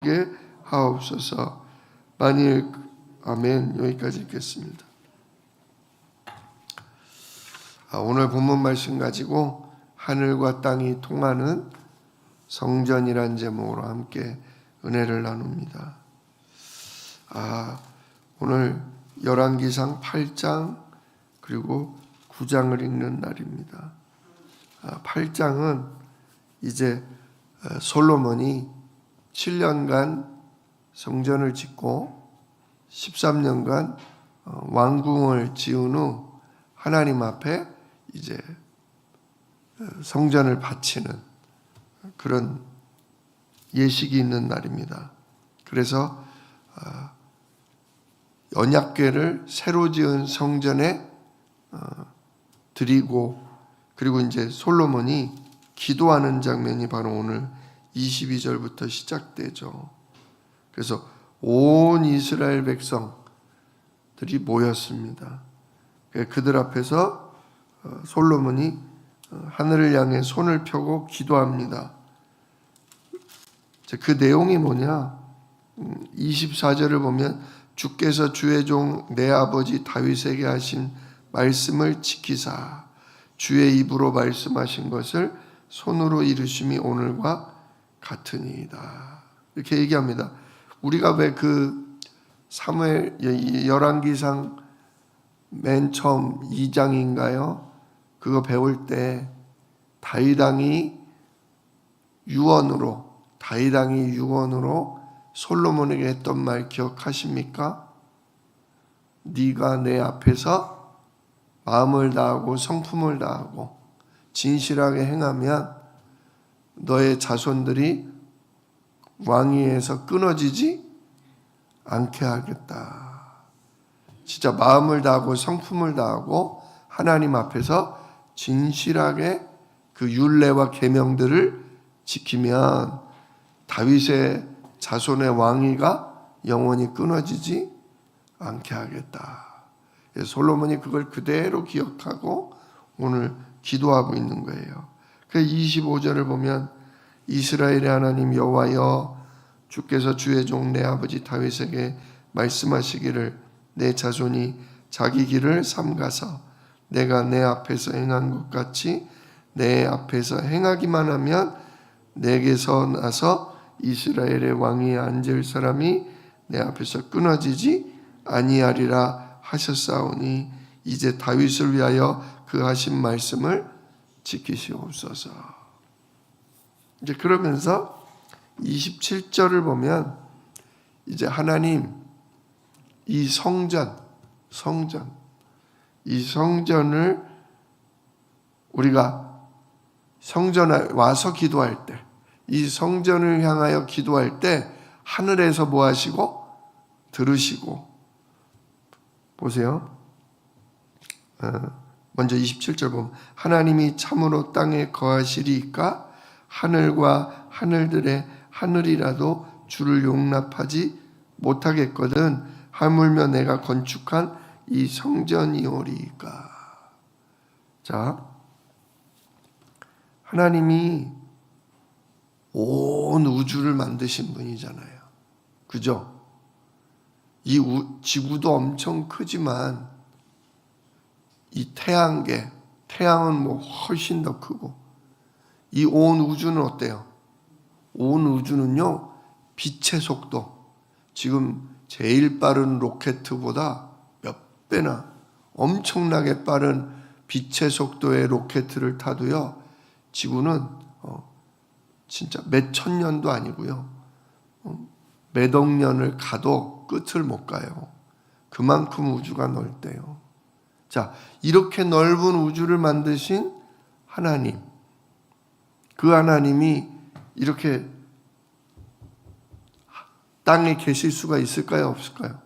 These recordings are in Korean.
게 하옵소서. 만일 아멘. 여기까지 읽겠습니다. 오늘 본문 말씀 가지고 하늘과 땅이 통하는 성전이란 제목으로 함께 은혜를 나눕니다. 오늘 열왕기상 8장 그리고 9장을 읽는 날입니다. 8장은 이제 솔로몬이 7년간 성전을 짓고 13년간 왕궁을 지은 후 하나님 앞에 이제 성전을 바치는 그런 예식이 있는 날입니다. 그래서 언약궤를 새로 지은 성전에 드리고, 그리고 이제 솔로몬이 기도하는 장면이 바로 오늘 22절부터 시작되죠. 그래서 온 이스라엘 백성들이 모였습니다. 그들 앞에서 솔로몬이 하늘을 향해 손을 펴고 기도합니다. 그 내용이 뭐냐? 24절을 보면 주께서 주의 종 내 아버지 다윗에게 하신 말씀을 지키사 주의 입으로 말씀하신 것을 손으로 이루심이 오늘과 같으니이다. 이렇게 얘기합니다. 우리가 왜 그 사무엘 열왕기상 맨 처음 2장인가요? 그거 배울 때 다윗 왕이 유언으로 솔로몬에게 했던 말 기억하십니까? 네가 내 앞에서 마음을 다하고 성품을 다하고 진실하게 행하면 너의 자손들이 왕위에서 끊어지지 않게 하겠다. 진짜 마음을 다하고 성품을 다하고 하나님 앞에서 진실하게 그 율례와 계명들을 지키면 다윗의 자손의 왕위가 영원히 끊어지지 않게 하겠다. 솔로몬이 그걸 그대로 기억하고 오늘 기도하고 있는 거예요. 그 25절을 보면 이스라엘의 하나님 여호와여 주께서 주의 종 내 아버지 다윗에게 말씀하시기를 내 자손이 자기 길을 삼가서 내가 내 앞에서 행한 것 같이 내 앞에서 행하기만 하면 내게서 나서 이스라엘의 왕위에 앉을 사람이 내 앞에서 끊어지지 아니하리라 하셨사오니 이제 다윗을 위하여 그 하신 말씀을 지키시옵소서. 이제 그러면서 27절을 보면 이제 하나님 이 성전을 우리가 성전에 와서 기도할 때, 이 성전을 향하여 기도할 때 하늘에서 뭐 하시고 들으시고, 보세요. 먼저 27절 보면 하나님이 참으로 땅에 거하시리이까 하늘과 하늘들의 하늘이라도 주를 용납하지 못하겠거든 하물며 내가 건축한 이 성전이오리이까. 자, 하나님이 온 우주를 만드신 분이잖아요. 그죠? 이 지구도 엄청 크지만 이 태양은 뭐 훨씬 더 크고, 이 온 우주는 어때요? 온 우주는요, 빛의 속도, 지금 제일 빠른 로켓보다 몇 배나 엄청나게 빠른 빛의 속도의 로켓을 타도요, 지구는 진짜 몇 천 년도 아니고요, 몇 억 년을 가도 끝을 못 가요. 그만큼 우주가 넓대요. 자, 이렇게 넓은 우주를 만드신 하나님, 그 하나님이 이렇게 땅에 계실 수가 있을까요? 없을까요?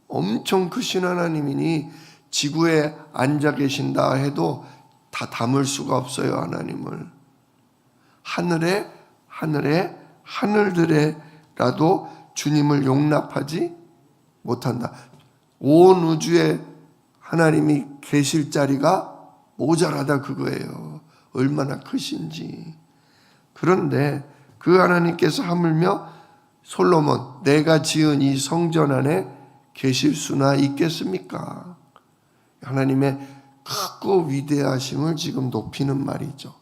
엄청 크신 하나님이니 지구에 앉아 계신다 해도 다 담을 수가 없어요, 하나님을. 하늘들에라도 주님을 용납하지 못한다. 온 우주에 하나님이 계실 자리가 모자라다 그거예요. 얼마나 크신지. 그런데 그 하나님께서 하물며 솔로몬 내가 지은 이 성전 안에 계실 수나 있겠습니까? 하나님의 크고 위대하심을 지금 높이는 말이죠.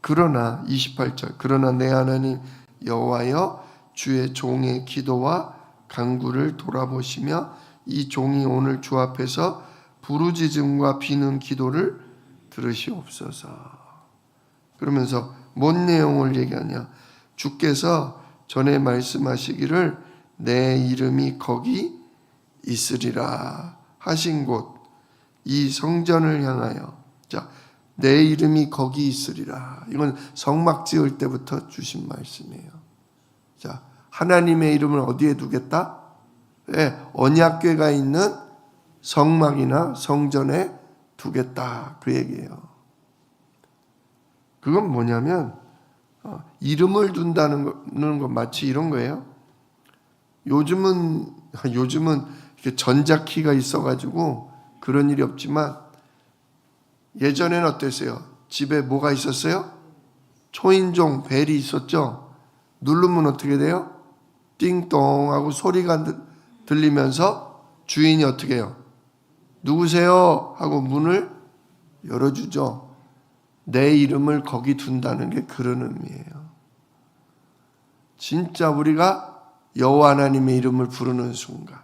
그러나 28절 그러나 내 하나님 여호와여 주의 종의 기도와 간구를 돌아보시며 이 종이 오늘 주 앞에서 부르짖음과 비는 기도를 들으시옵소서. 그러면서 뭔 내용을 얘기하냐? 주께서 전에 말씀하시기를 내 이름이 거기 있으리라 하신 곳 이 성전을 향하여, 자, 내 이름이 거기 있으리라. 이건 성막 지을 때부터 주신 말씀이에요. 자, 하나님의 이름을 어디에 두겠다? 언약궤가 있는 성막이나 성전에 두겠다. 그 얘기예요. 그건 뭐냐면 이름을 둔다는 건 마치 이런 거예요. 요즘은 이렇게 전자키가 있어가지고 그런 일이 없지만 예전에는 어땠어요? 집에 뭐가 있었어요? 초인종 벨이 있었죠. 누르면 어떻게 돼요? 띵동 하고 소리가 들리면서 주인이 어떻게 해요? 누구세요? 하고 문을 열어주죠. 내 이름을 거기 둔다는 게 그런 의미예요. 진짜 우리가 여호와 하나님의 이름을 부르는 순간,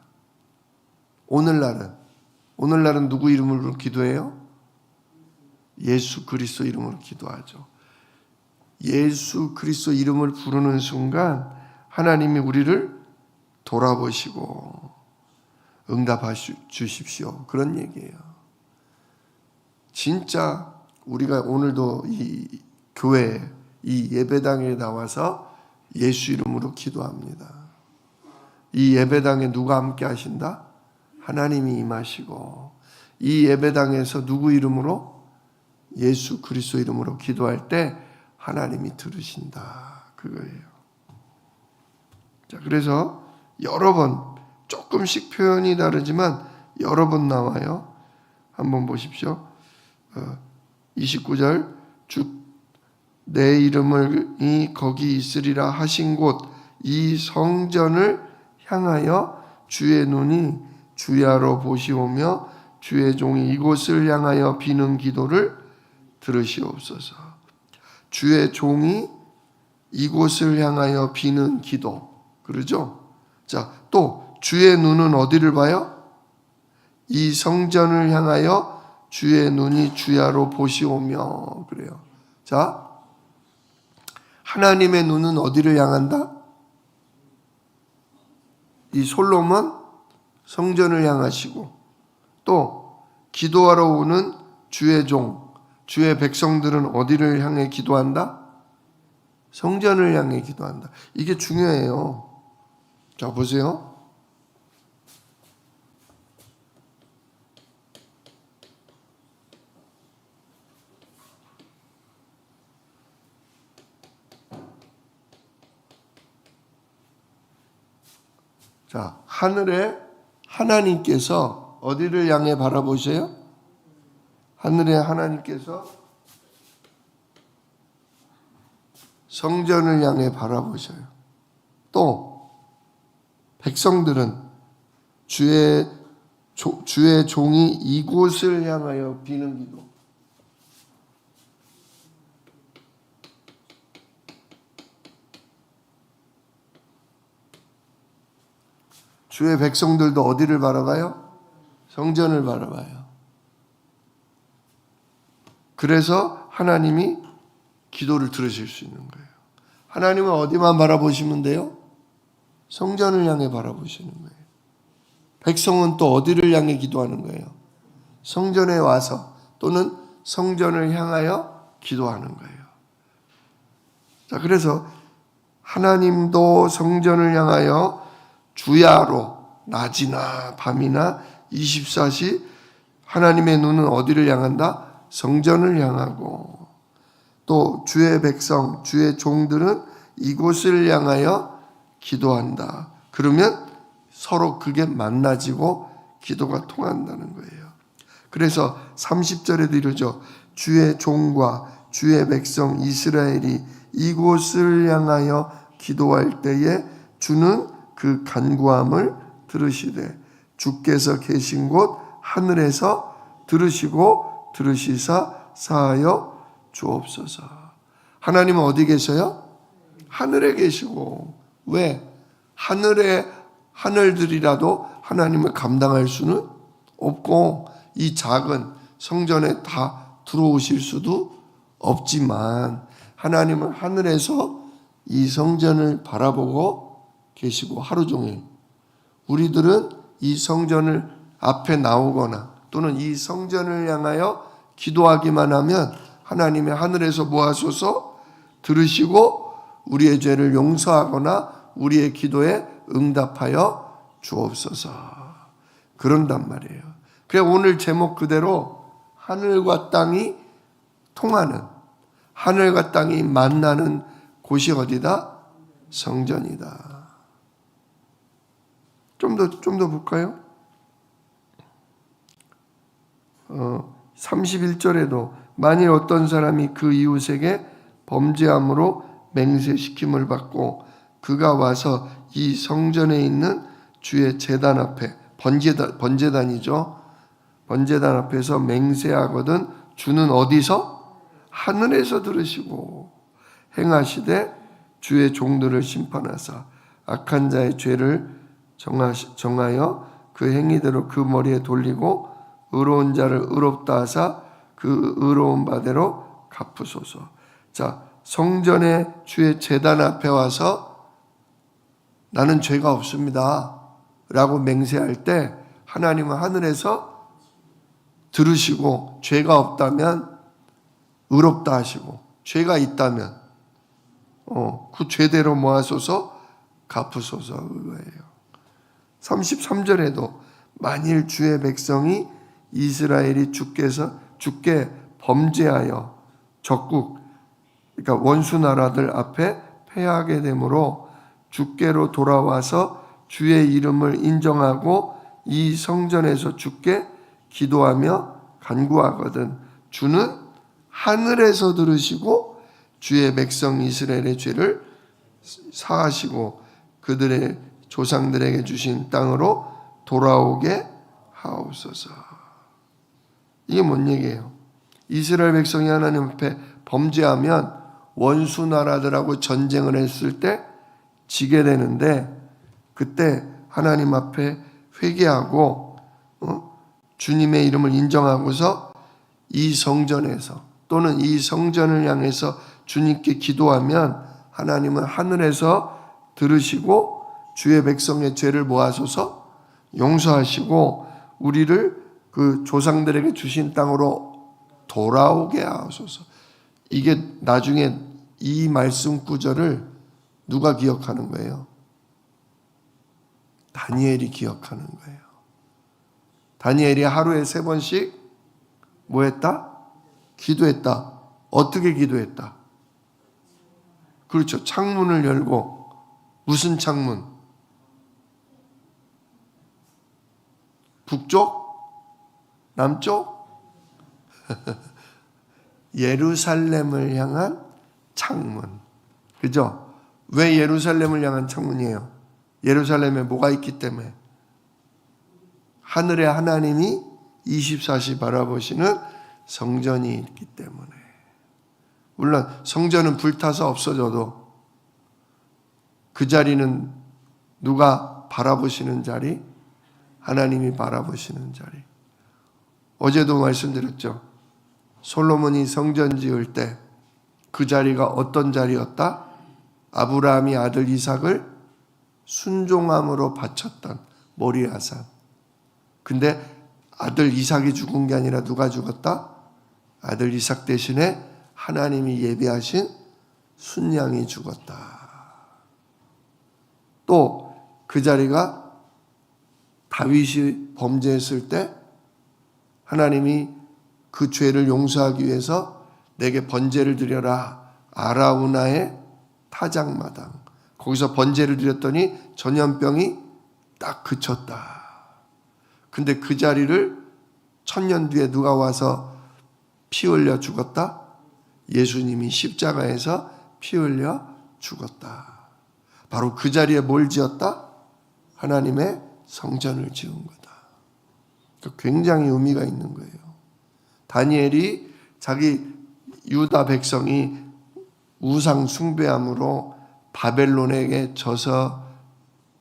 오늘날은 누구 이름으로 기도해요? 예수 그리스도 이름으로 기도하죠. 예수 그리스도 이름을 부르는 순간 하나님이 우리를 돌아보시고 응답해 주십시오. 그런 얘기예요. 진짜 우리가 오늘도 이 교회, 이 예배당에 나와서 예수 이름으로 기도합니다. 이 예배당에 누가 함께 하신다? 하나님이 임하시고, 이 예배당에서 누구 이름으로? 예수 그리스도 이름으로 기도할 때 하나님이 들으신다. 그거예요. 자, 그래서 여러 번, 조금씩 표현이 다르지만 여러 번 나와요. 한번 보십시오. 29절 내 이름이 거기 있으리라 하신 곳 이 성전을 향하여 주의 눈이 주야로 보시오며 주의 종이 이곳을 향하여 비는 기도를 들으시옵소서. 주의 종이 이곳을 향하여 비는 기도. 그러죠? 자, 또 주의 눈은 어디를 봐요? 이 성전을 향하여 주의 눈이 주야로 보시오며. 그래요. 자, 하나님의 눈은 어디를 향한다? 이 솔로몬 성전을 향하시고, 또 기도하러 오는 주의 종, 주의 백성들은 어디를 향해 기도한다? 성전을 향해 기도한다. 이게 중요해요. 자, 보세요. 자, 하늘에 하나님께서 어디를 향해 바라보세요? 하늘에 하나님께서 성전을 향해 바라보셔요. 또 백성들은 주의 종이 이곳을 향하여 비는 기도. 주의 백성들도 어디를 바라봐요? 성전을 바라봐요. 그래서 하나님이 기도를 들으실 수 있는 거예요. 하나님은 어디만 바라보시면 돼요? 성전을 향해 바라보시는 거예요. 백성은 또 어디를 향해 기도하는 거예요? 성전에 와서 또는 성전을 향하여 기도하는 거예요. 자, 그래서 하나님도 성전을 향하여 주야로 낮이나 밤이나 24시 하나님의 눈은 어디를 향한다? 성전을 향하고, 또 주의 백성, 주의 종들은 이곳을 향하여 기도한다. 그러면 서로 그게 만나지고 기도가 통한다는 거예요. 그래서 30절에도 이러죠. 주의 종과 주의 백성 이스라엘이 이곳을 향하여 기도할 때에 주는 그 간구함을 들으시되 주께서 계신 곳 하늘에서 들으시고 들으시사 사하여 주옵소서. 하나님은 어디 계셔요? 하늘에 계시고. 왜? 하늘의 하늘들이라도 하나님을 감당할 수는 없고 이 작은 성전에 다 들어오실 수도 없지만 하나님은 하늘에서 이 성전을 바라보고 계시고 하루 종일 우리들은 이 성전을 앞에 나오거나 또는 이 성전을 향하여 기도하기만 하면 하나님이 하늘에서 뭐 하소서? 들으시고 우리의 죄를 용서하거나 우리의 기도에 응답하여 주옵소서. 그런단 말이에요. 그래 오늘 제목 그대로 하늘과 땅이 통하는, 하늘과 땅이 만나는 곳이 어디다? 성전이다. 좀 더 볼까요? 31절에도 만일 어떤 사람이 그 이웃에게 범죄함으로 맹세시킴을 받고 그가 와서 이 성전에 있는 주의 제단 앞에 번제단이죠. 번제단 앞에서 맹세하거든 주는 어디서? 하늘에서 들으시고 행하시되 주의 종들을 심판하사 악한 자의 죄를 정하여 그 행위대로 그 머리에 돌리고 의로운 자를 의롭다 하사 그 의로운 바대로 갚으소서. 자, 성전의 주의 제단 앞에 와서 나는 죄가 없습니다 라고 맹세할 때 하나님은 하늘에서 들으시고 죄가 없다면 의롭다 하시고 죄가 있다면 그 죄대로 뭐 하소서? 갚으소서 그거예요. 33절에도 만일 주의 백성이 이스라엘이 주께 범죄하여 적국 그러니까 원수 나라들 앞에 패하게 되므로 주께로 돌아와서 주의 이름을 인정하고 이 성전에서 주께 기도하며 간구하거든 주는 하늘에서 들으시고 주의 백성 이스라엘의 죄를 사하시고 그들의 조상들에게 주신 땅으로 돌아오게 하옵소서. 이게 뭔 얘기예요? 이스라엘 백성이 하나님 앞에 범죄하면 원수 나라들하고 전쟁을 했을 때 지게 되는데 그때 하나님 앞에 회개하고 주님의 이름을 인정하고서 이 성전에서 또는 이 성전을 향해서 주님께 기도하면 하나님은 하늘에서 들으시고 주의 백성의 죄를 모아소서 용서하시고 우리를 그 조상들에게 주신 땅으로 돌아오게 하소서. 이게 나중에 이 말씀 구절을 누가 기억하는 거예요? 다니엘이 기억하는 거예요. 다니엘이 하루에 3번씩 뭐 했다? 기도했다. 어떻게 기도했다? 그렇죠. 창문을 열고 무슨 창문? 북쪽? 남쪽? 예루살렘을 향한 창문. 그죠? 왜 예루살렘을 향한 창문이에요? 예루살렘에 뭐가 있기 때문에? 하늘에 하나님이 24시 바라보시는 성전이 있기 때문에. 물론 성전은 불타서 없어져도 그 자리는 누가 바라보시는 자리? 하나님이 바라보시는 자리. 어제도 말씀드렸죠. 솔로몬이 성전 지을 때 그 자리가 어떤 자리였다? 아브라함이 아들 이삭을 순종함으로 바쳤던 모리아산. 근데 아들 이삭이 죽은 게 아니라 누가 죽었다? 아들 이삭 대신에 하나님이 예비하신 순양이 죽었다. 또 그 자리가 다윗이 범죄했을 때 하나님이 그 죄를 용서하기 위해서 내게 번제를 드려라. 아라우나의 타작마당. 거기서 번제를 드렸더니 전염병이 딱 그쳤다. 근데 그 자리를 1000년 뒤에 누가 와서 피 흘려 죽었다? 예수님이 십자가에서 피 흘려 죽었다. 바로 그 자리에 뭘 지었다? 하나님의 성전을 지은 거다. 굉장히 의미가 있는 거예요. 다니엘이 자기 유다 백성이 우상 숭배함으로 바벨론에게 져서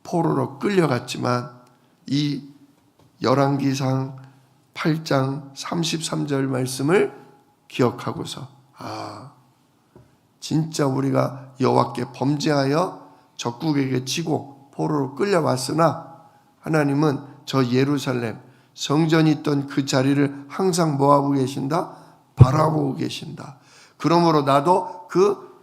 포로로 끌려갔지만 이 열왕기상 8장 33절 말씀을 기억하고서 진짜 우리가 여호와께 범죄하여 적국에게 지고 포로로 끌려왔으나 하나님은 저 예루살렘 성전이 있던 그 자리를 항상 뭐하고 계신다? 바라보고 계신다. 그러므로 나도 그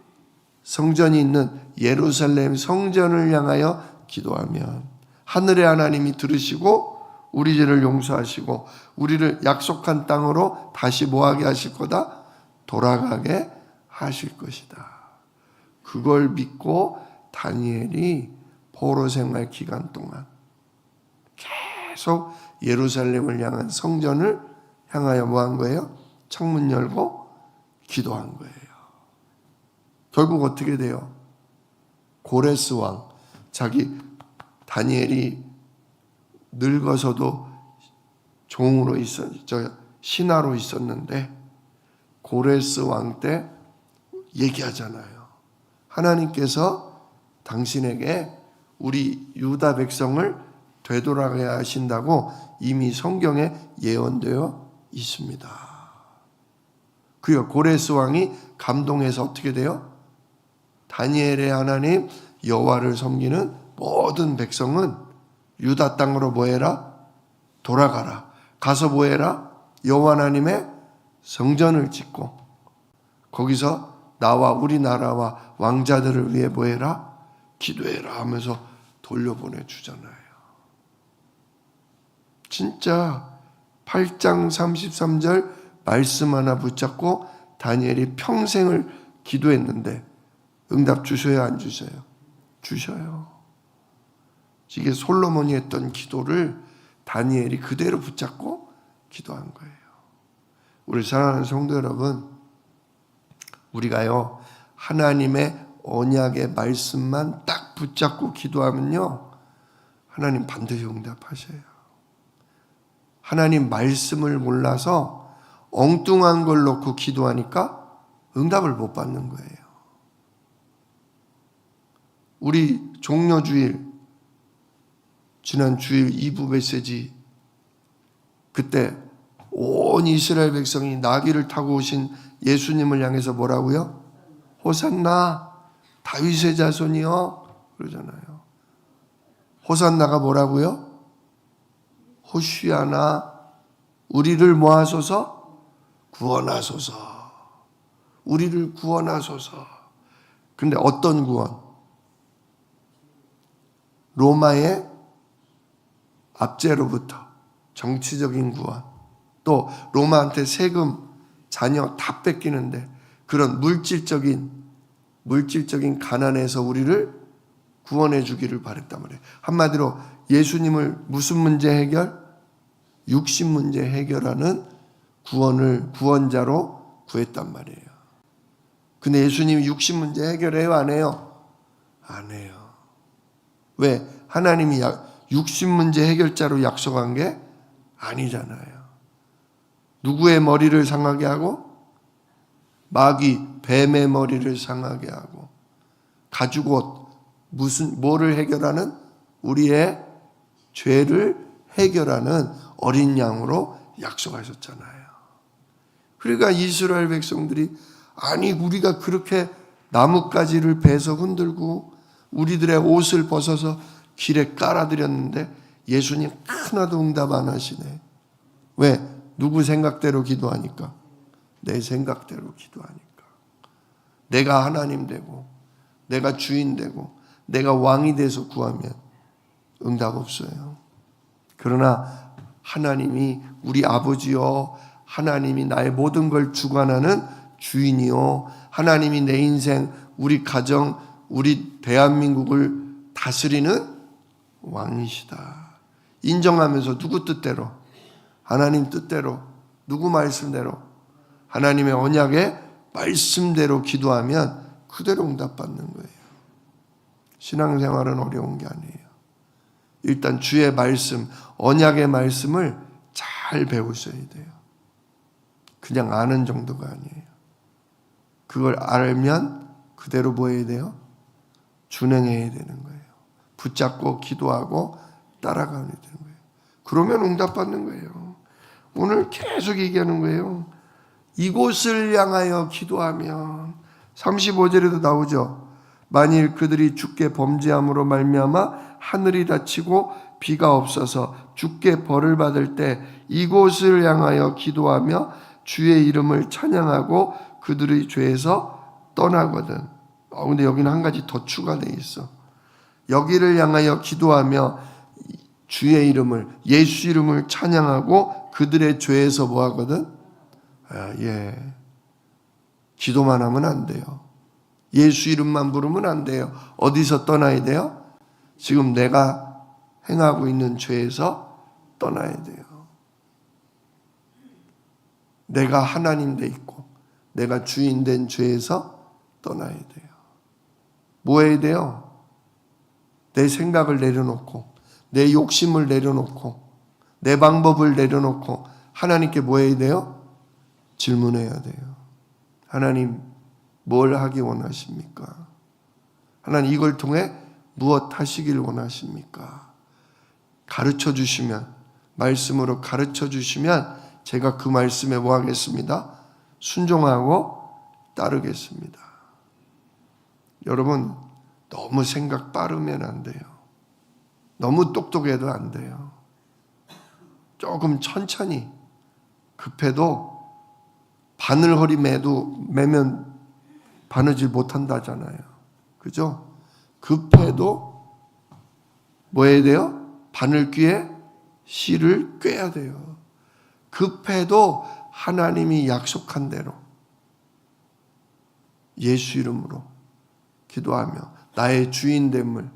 성전이 있는 예루살렘 성전을 향하여 기도하면 하늘의 하나님이 들으시고 우리 죄를 용서하시고 우리를 약속한 땅으로 다시 뭐하게 하실 거다? 돌아가게 하실 것이다. 그걸 믿고 다니엘이 포로 생활 기간 동안 계속 예루살렘을 향한 성전을 향하여 뭐한 거예요? 창문 열고 기도한 거예요. 결국 어떻게 돼요? 고레스 왕, 자기 다니엘이 늙어서도 종으로 신하로 있었는데 고레스 왕 때 얘기하잖아요. 하나님께서 당신에게 우리 유다 백성을 되돌아가게 하신다고 이미 성경에 예언되어 있습니다. 그리고 고레스 왕이 감동해서 어떻게 돼요? 다니엘의 하나님 여호와를 섬기는 모든 백성은 유다 땅으로 뭐해라? 돌아가라. 가서 뭐해라? 여호와 하나님의 성전을 짓고 거기서 나와 우리나라와 왕자들을 위해 뭐해라? 기도해라 하면서 돌려보내주잖아요. 진짜 8장 33절 말씀 하나 붙잡고 다니엘이 평생을 기도했는데 응답 주셔요, 안 주셔요? 주셔요. 이게 솔로몬이 했던 기도를 다니엘이 그대로 붙잡고 기도한 거예요. 우리 사랑하는 성도 여러분, 우리가요 하나님의 언약의 말씀만 딱 붙잡고 기도하면요 하나님 반드시 응답하셔요. 하나님 말씀을 몰라서 엉뚱한 걸 놓고 기도하니까 응답을 못 받는 거예요. 우리 종료주일 지난 주일 2부 메시지 그때 온 이스라엘 백성이 나귀를 타고 오신 예수님을 향해서 뭐라고요? 호산나 다윗의 자손이요 그러잖아요. 호산나가 뭐라고요? 호시아나 우리를 모아소서 구원하소서 우리를 구원하소서. 근데 어떤 구원? 로마의 압제로부터 정치적인 구원, 또 로마한테 세금 자녀 다 뺏기는데 그런 물질적인 가난에서 우리를 구원해 주기를 바랬단 말이에요. 한마디로 예수님을 무슨 문제 해결? 육신 문제 해결하는 구원자로 구했단 말이에요. 근데 예수님이 육신 문제 해결해요, 안 해요? 안 해요. 왜? 하나님이 육신 문제 해결자로 약속한 게 아니잖아요. 누구의 머리를 상하게 하고 마귀, 뱀의 머리를 상하게 하고 가죽옷, 뭐를 해결하는? 우리의 죄를 해결하는 어린 양으로 약속하셨잖아요. 그러니까 이스라엘 백성들이 아니 우리가 그렇게 나뭇가지를 베서 흔들고 우리들의 옷을 벗어서 길에 깔아드렸는데 예수님 하나도 응답 안 하시네. 왜? 누구 생각대로 기도하니까? 내 생각대로 기도하니까. 내가 하나님 되고 내가 주인 되고 내가 왕이 돼서 구하면 응답 없어요. 그러나 하나님이 우리 아버지요 하나님이 나의 모든 걸 주관하는 주인이요 하나님이 내 인생 우리 가정 우리 대한민국을 다스리는 왕이시다 인정하면서 누구 뜻대로? 하나님 뜻대로 누구 말씀대로? 하나님의 언약에 말씀대로 기도하면 그대로 응답받는 거예요. 신앙생활은 어려운 게 아니에요. 일단 주의 말씀, 언약의 말씀을 잘 배우셔야 돼요. 그냥 아는 정도가 아니에요. 그걸 알면 그대로 뭐 해야 돼요? 준행해야 되는 거예요. 붙잡고 기도하고 따라가야 되는 거예요. 그러면 응답받는 거예요. 오늘 계속 얘기하는 거예요. 이곳을 향하여 기도하면 35절에도 나오죠. 만일 그들이 주께 범죄함으로 말미암아 하늘이 닫히고 비가 없어서 주께 벌을 받을 때 이곳을 향하여 기도하며 주의 이름을 찬양하고 그들의 죄에서 떠나거든. 근데 여기는 한 가지 더 추가되어 있어. 여기를 향하여 기도하며 주의 이름을, 예수 이름을 찬양하고 그들의 죄에서 뭐 하거든? 기도만 하면 안 돼요. 예수 이름만 부르면 안 돼요. 어디서 떠나야 돼요? 지금 내가 행하고 있는 죄에서 떠나야 돼요. 내가 하나님 돼 있고 내가 주인 된 죄에서 떠나야 돼요. 뭐 해야 돼요? 내 생각을 내려놓고 내 욕심을 내려놓고 내 방법을 내려놓고 하나님께 뭐 해야 돼요? 질문해야 돼요. 하나님 뭘 하기 원하십니까? 하나님 이걸 통해 무엇 하시길 원하십니까? 가르쳐 주시면, 말씀으로 가르쳐 주시면 제가 그 말씀에 뭐 하겠습니다? 순종하고 따르겠습니다. 여러분 너무 생각 빠르면 안 돼요. 너무 똑똑해도 안 돼요. 조금 천천히, 급해도 바늘허리 매면 바느질 못한다잖아요. 그죠? 급해도 뭐 해야 돼요? 바늘귀에 실을 꿰야 돼요. 급해도 하나님이 약속한 대로 예수 이름으로 기도하며 나의 주인됨을,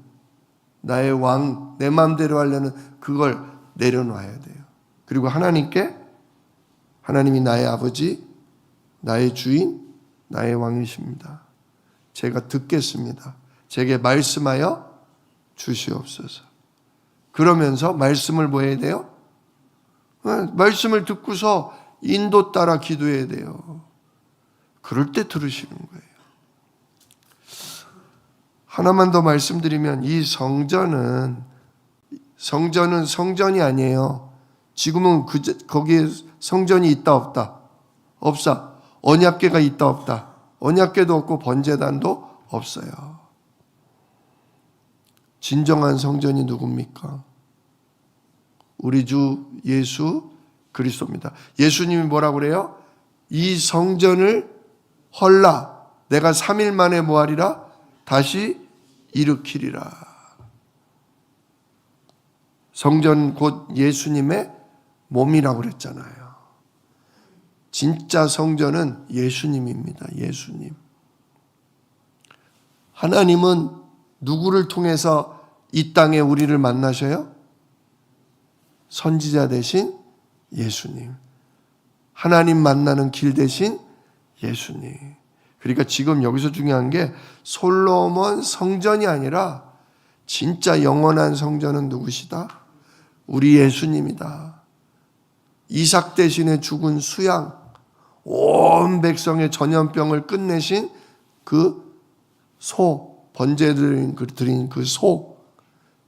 나의 왕, 내 마음대로 하려는 그걸 내려놔야 돼요. 그리고 하나님께 하나님이 나의 아버지, 나의 주인, 나의 왕이십니다. 제가 듣겠습니다. 제게 말씀하여 주시옵소서. 그러면서 말씀을 뭐 해야 돼요? 말씀을 듣고서 인도 따라 기도해야 돼요. 그럴 때 들으시는 거예요. 하나만 더 말씀드리면 이 성전은 성전이 아니에요. 지금은 거기에 성전이 있다 없다? 없어. 언약궤가 있다 없다? 언약궤도 없고 번제단도 없어요. 진정한 성전이 누굽니까? 우리 주 예수 그리스도입니다. 예수님이 뭐라고 그래요? 이 성전을 헐라 내가 3일 만에 뭐하리라? 다시 일으키리라. 성전 곧 예수님의 몸이라고 그랬잖아요. 진짜 성전은 예수님입니다. 예수님. 하나님은 누구를 통해서 이 땅에 우리를 만나셔요? 선지자 대신 예수님. 하나님 만나는 길 대신 예수님. 그러니까 지금 여기서 중요한 게 솔로몬 성전이 아니라 진짜 영원한 성전은 누구시다? 우리 예수님이다. 이삭 대신에 죽은 수양, 온 백성의 전염병을 끝내신 그 소, 번제 드린 그 소,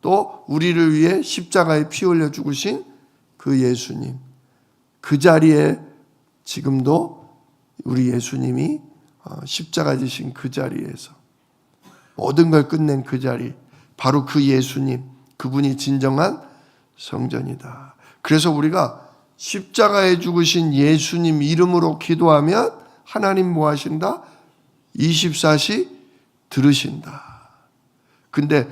또 우리를 위해 십자가에 피 흘려 죽으신 그 예수님, 그 자리에 지금도 우리 예수님이 십자가 지신 그 자리에서 모든 걸 끝낸 그 자리, 바로 그 예수님, 그분이 진정한 성전이다. 그래서 우리가 십자가에 죽으신 예수님 이름으로 기도하면 하나님 뭐 하신다? 24시 들으신다. 근데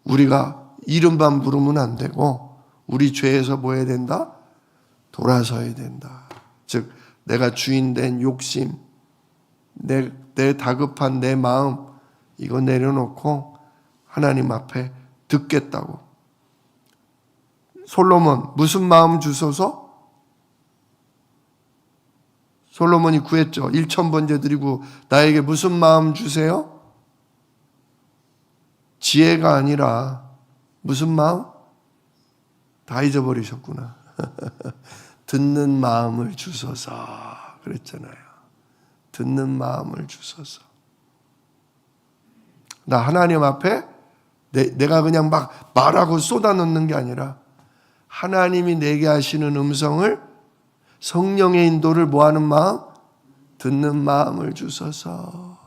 우리가 이름만 부르면 안 되고 우리 죄에서 뭐 해야 된다? 돌아서야 된다. 즉 내가 주인된 욕심, 내 다급한 내 마음 이거 내려놓고 하나님 앞에 듣겠다고. 솔로몬 무슨 마음 주소서? 솔로몬이 구했죠. 1000번째 드리고 나에게 무슨 마음 주세요? 지혜가 아니라 무슨 마음? 다 잊어버리셨구나. 듣는 마음을 주소서 그랬잖아요. 듣는 마음을 주소서. 나 하나님 앞에 내가 그냥 막 말하고 쏟아놓는 게 아니라 하나님이 내게 하시는 음성을 성령의 인도를 뭐하는 마음? 듣는 마음을 주소서.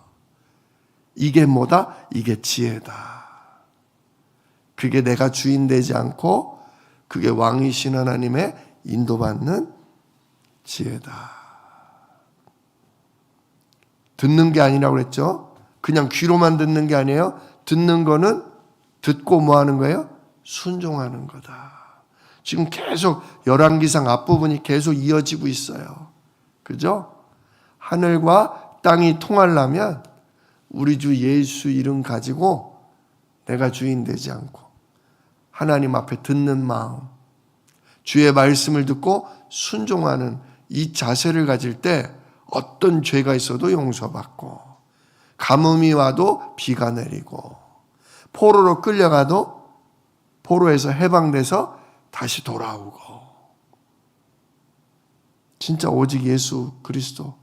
이게 뭐다? 이게 지혜다. 그게 내가 주인 되지 않고 그게 왕이신 하나님의 인도받는 지혜다. 듣는 게 아니라고 그랬죠? 그냥 귀로만 듣는 게 아니에요. 듣는 거는 듣고 뭐 하는 거예요? 순종하는 거다. 지금 계속 열왕기상 앞부분이 계속 이어지고 있어요. 그죠? 하늘과 땅이 통하려면 우리 주 예수 이름 가지고 내가 주인 되지 않고 하나님 앞에 듣는 마음, 주의 말씀을 듣고 순종하는 이 자세를 가질 때 어떤 죄가 있어도 용서받고 가뭄이 와도 비가 내리고 포로로 끌려가도 포로에서 해방돼서 다시 돌아오고 진짜 오직 예수 그리스도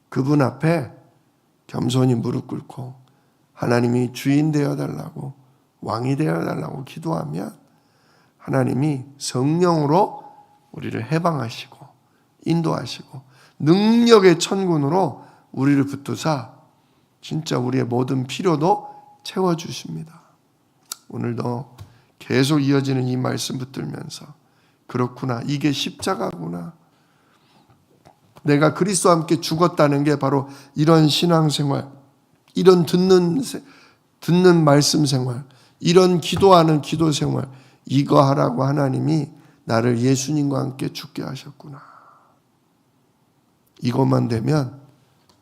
그분 앞에 겸손히 무릎 꿇고 하나님이 주인 되어달라고 왕이 되어달라고 기도하면 하나님이 성령으로 우리를 해방하시고 인도하시고 능력의 천군으로 우리를 붙드사 진짜 우리의 모든 필요도 채워주십니다. 오늘도 계속 이어지는 이 말씀 붙들면서 그렇구나. 이게 십자가구나. 내가 그리스도와 함께 죽었다는 게 바로 이런 신앙생활, 이런 듣는 말씀 생활, 이런 기도하는 기도 생활, 이거 하라고 하나님이 나를 예수님과 함께 죽게 하셨구나. 이것만 되면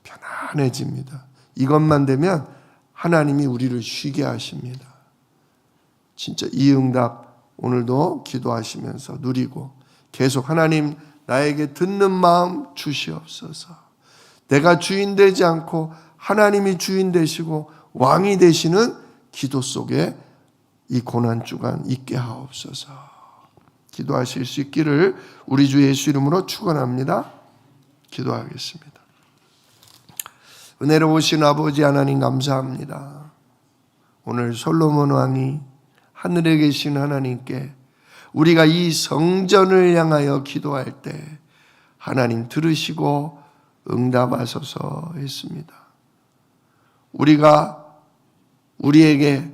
편안해집니다. 이것만 되면 하나님이 우리를 쉬게 하십니다. 진짜 이 응답 오늘도 기도하시면서 누리고 계속 하나님 나에게 듣는 마음 주시옵소서. 내가 주인 되지 않고 하나님이 주인 되시고 왕이 되시는 기도 속에 이 고난주간 있게 하옵소서. 기도하실 수 있기를 우리 주 예수 이름으로 축원합니다. 기도하겠습니다. 은혜로우신 아버지 하나님 감사합니다. 오늘 솔로몬 왕이 하늘에 계신 하나님께 우리가 이 성전을 향하여 기도할 때 하나님 들으시고 응답하소서 했습니다. 우리가 우리에게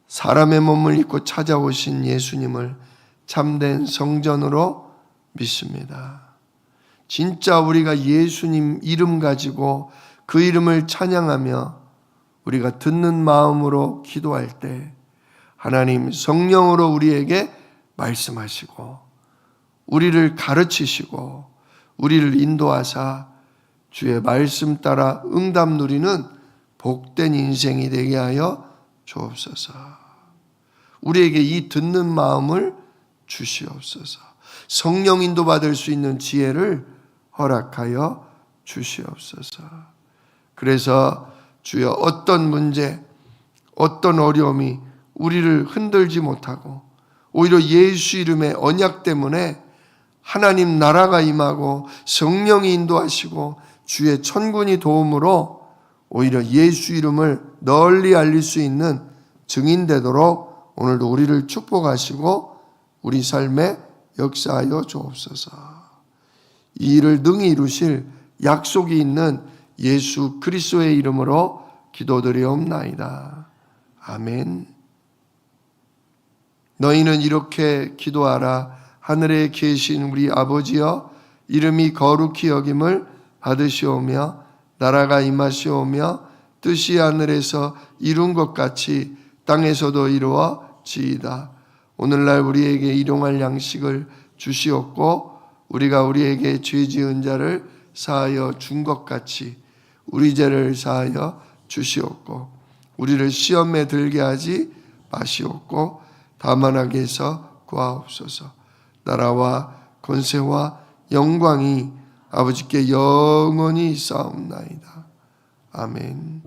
사람의 몸을 입고 찾아오신 예수님을 참된 성전으로 믿습니다. 진짜 우리가 예수님 이름 가지고 그 이름을 찬양하며 우리가 듣는 마음으로 기도할 때 하나님 성령으로 우리에게 말씀하시고 우리를 가르치시고 우리를 인도하사 주의 말씀 따라 응답 누리는 복된 인생이 되게 하여 주옵소서. 우리에게 이 듣는 마음을 주시옵소서. 성령 인도받을 수 있는 지혜를 허락하여 주시옵소서. 그래서 주여 어떤 문제, 어떤 어려움이 우리를 흔들지 못하고 오히려 예수 이름의 언약 때문에 하나님 나라가 임하고 성령이 인도하시고 주의 천군이 도움으로 오히려 예수 이름을 널리 알릴 수 있는 증인 되도록 오늘도 우리를 축복하시고 우리 삶에 역사하여 주옵소서. 이 일을 능히 이루실 약속이 있는 예수 그리스도의 이름으로 기도드리옵나이다. 아멘. 너희는 이렇게 기도하라. 하늘에 계신 우리 아버지여, 이름이 거룩히 여김을 받으시오며 나라가 임하시오며 뜻이 하늘에서 이룬 것 같이 땅에서도 이루어지이다. 오늘날 우리에게 일용할 양식을 주시옵고 우리가 우리에게 죄 지은 자를 사하여 준 것 같이 우리 죄를 사하여 주시옵고 우리를 시험에 들게 하지 마시옵고 다만 악에서 구하옵소서. 나라와 권세와 영광이 아버지께 영원히 싸움나이다. 아멘.